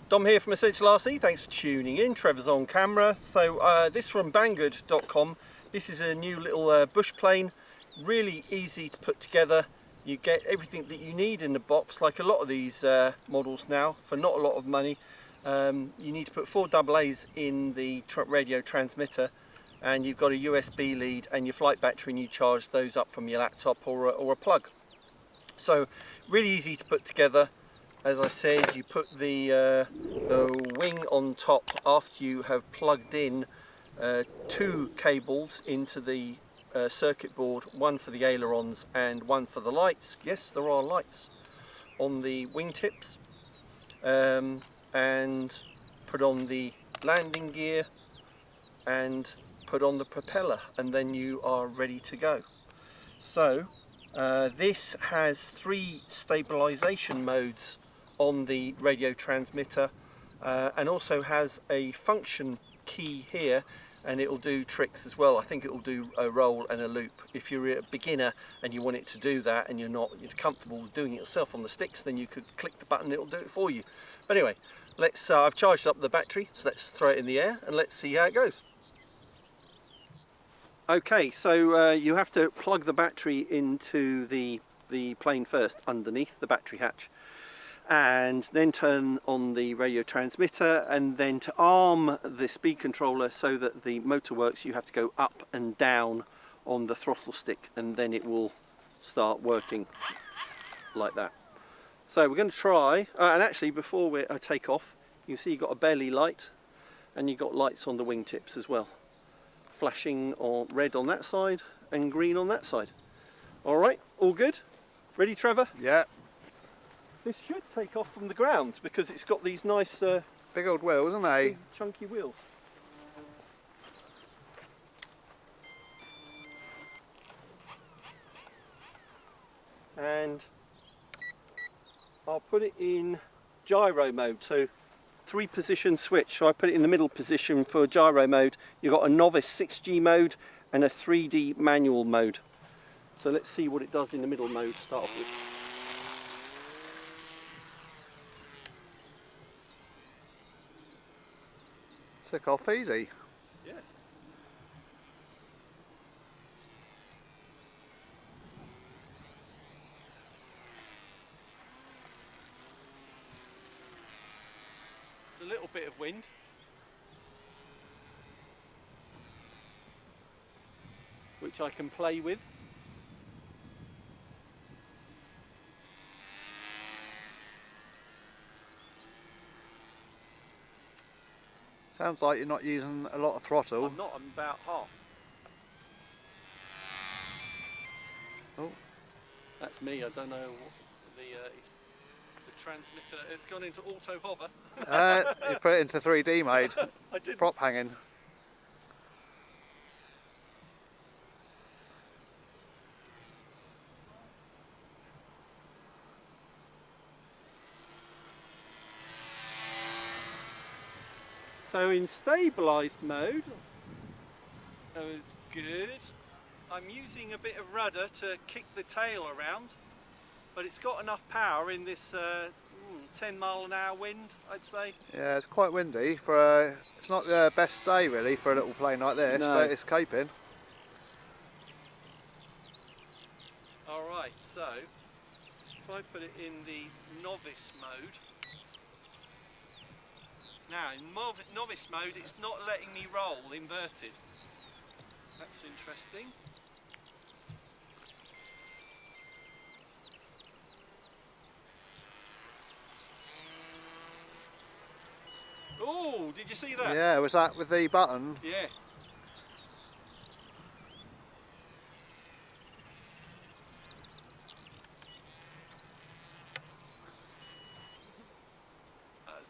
Dom here from Essential RC, thanks for tuning in. Trevor's on camera. So this from Banggood.com. This is a new little bush plane, really easy to put together. You get everything that you need in the box, like a lot of these models now, for not a lot of money. You need to put 4 AA's in the radio transmitter, and you've got a USB lead and your flight battery, and you charge those up from your laptop or a plug. So really easy to put together. As I said, you put the wing on top after you have plugged in 2 cables into the circuit board, one for the ailerons and one for the lights. Yes, there are lights on the wingtips, and put on the landing gear and put on the propeller, and then you are ready to go. So this has 3 stabilisation modes on the radio transmitter, and also has a function key here, and it'll do tricks as well. I think it'll do a roll and a loop. If you're a beginner and you want it to do that and you're comfortable doing it yourself on the sticks, then you could click the button, it'll do it for you. But anyway, let's I've charged up the battery, so let's throw it in the air and let's see how it goes. Okay, so you have to plug the battery into the plane first, underneath the battery hatch, and then turn on the radio transmitter, and then to arm the speed controller so that the motor works, you have to go up and down on the throttle stick, and then it will start working like that. So we're going to try, and actually before I take off, you can see you've got a belly light and you've got lights on the wingtips as well, flashing on red on that side and green on that side. Alright, all good? Ready, Trevor? Yeah. This should take off from the ground because it's got these nice big old wheels, isn't they? big chunky wheels. And I'll put it in gyro mode, so 3-position switch. So I put it in the middle position for gyro mode. You've got a novice 6G mode and a 3D manual mode. So let's see what it does in the middle mode to start off with. Took off easy. Yeah. It's a little bit of wind. Which I can play with. Sounds like you're not using a lot of throttle. I'm not, I'm about half. Oh. That's me, I don't know what the transmitter, it's gone into auto hover. You put it into 3D mode. I did. Prop hanging. So in stabilised mode, that was good. I'm using a bit of rudder to kick the tail around, but it's got enough power in this 10-mile-an-hour wind, I'd say. Yeah, it's quite windy. For it's not the best day really for a little plane like this, No. but it's caping. Alright, so if I put it in the novice mode, now in novice mode it's not letting me roll inverted. That's interesting. Oh, did you see that? Yeah, was that with the button? Yeah.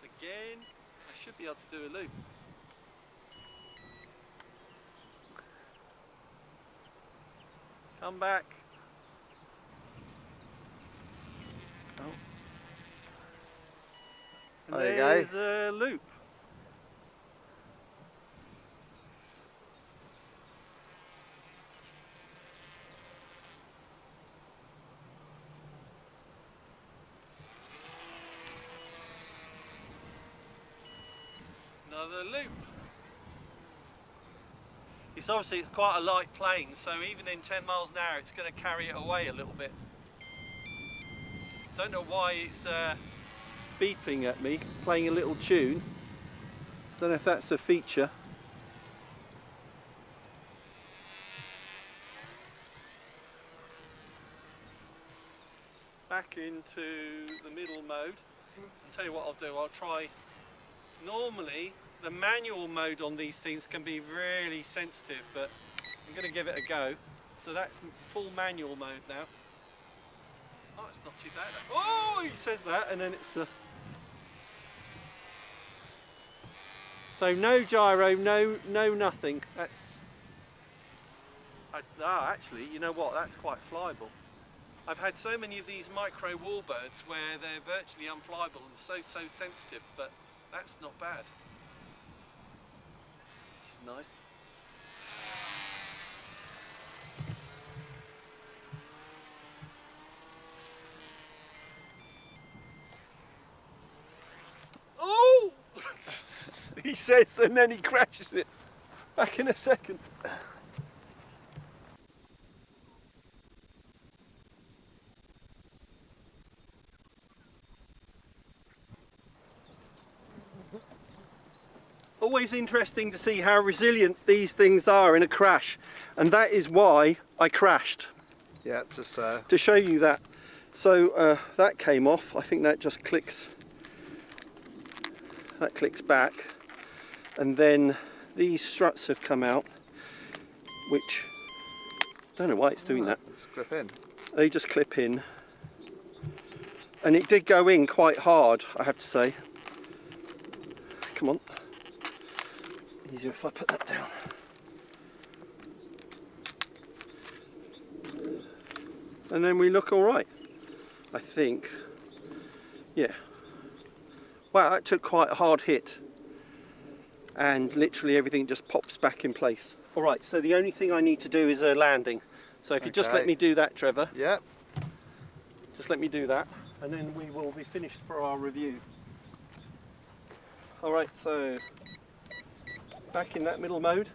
Again, I should be able to do a loop. Come back. Oh. And There you go. there's a loop. another loop. It's obviously quite a light plane, so even in 10 miles an hour it's going to carry it away a little bit. Don't know why it's beeping at me, playing a little tune. Don't know if that's a feature. Back into the middle mode. I'll tell you what I'll do, I'll try. Normally the manual mode on these things can be really sensitive, but I'm going to give it a go. So that's full manual mode now. Oh, it's not too bad. Oh, he says that, and then it's so no gyro, no nothing. That's actually, you know what? That's quite flyable. I've had so many of these micro warbirds where they're virtually unflyable and so sensitive, but that's not bad. Which is nice. Oh! He says, and then he crashes it. Back in a second. Always interesting to see how resilient these things are in a crash, and that is why I crashed. Yeah, just to show you that. So that came off. I think that just clicks. That clicks back, and then these struts have come out, which don't know why it's doing that. Just clip in. They just clip in, and it did go in quite hard, I have to say. Come on. Easier if I put that down. And then we look all right, I think. Yeah. Wow, that took quite a hard hit. And literally everything just pops back in place. All right, so the only thing I need to do is a landing. So if you just let me do that, Trevor. Yep. Just let me do that, and then we will be finished for our review. All right, so back in that middle mode.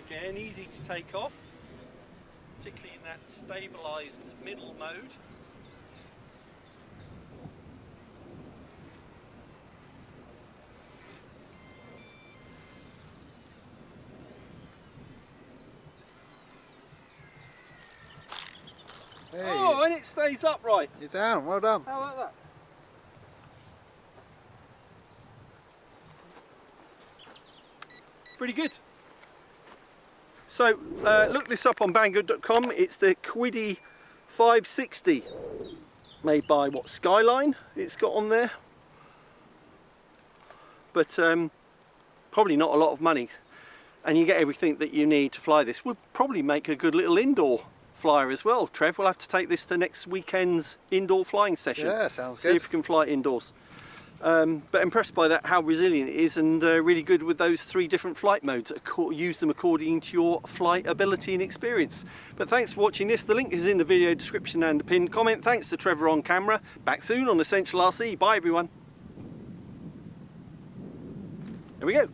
Again, easy to take off, particularly in that stabilised middle mode. Hey, Oh, and it stays upright. you're down, well done. How about that? Pretty good. So look this up on Banggood.com. It's the QIDI 560, made by what, Skyline it's got on there, but probably not a lot of money, and you get everything that you need to fly this. Would probably make a good little indoor flyer as well. Trev, we'll have to take this to next weekend's indoor flying session. Yeah, sounds See good. if we can fly it indoors. But impressed by that, how resilient it is, and really good with those 3 different flight modes. Use them according to your flight ability and experience. But thanks for watching this. The link is in the video description and the pinned comment. Thanks to Trevor on camera. Back soon on Essential RC. Bye everyone. There we go.